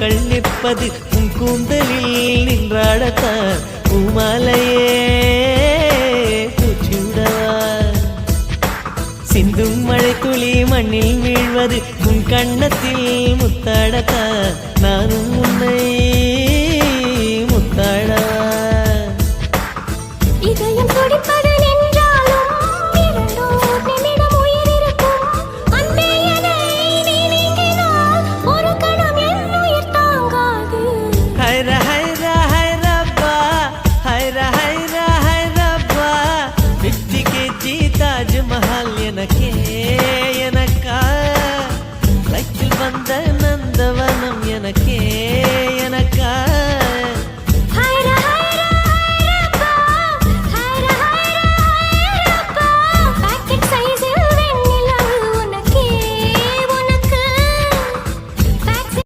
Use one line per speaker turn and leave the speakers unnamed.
பூக்கள் நிற்பது உன் கூந்தலில் நின்றாடத்தான் பூமாலையே பூச்சிவிடவா சிந்தும் மழை துளி மண்ணில் வீழ்வது உன் கண்ணத்தில் முத்தாடத்தான்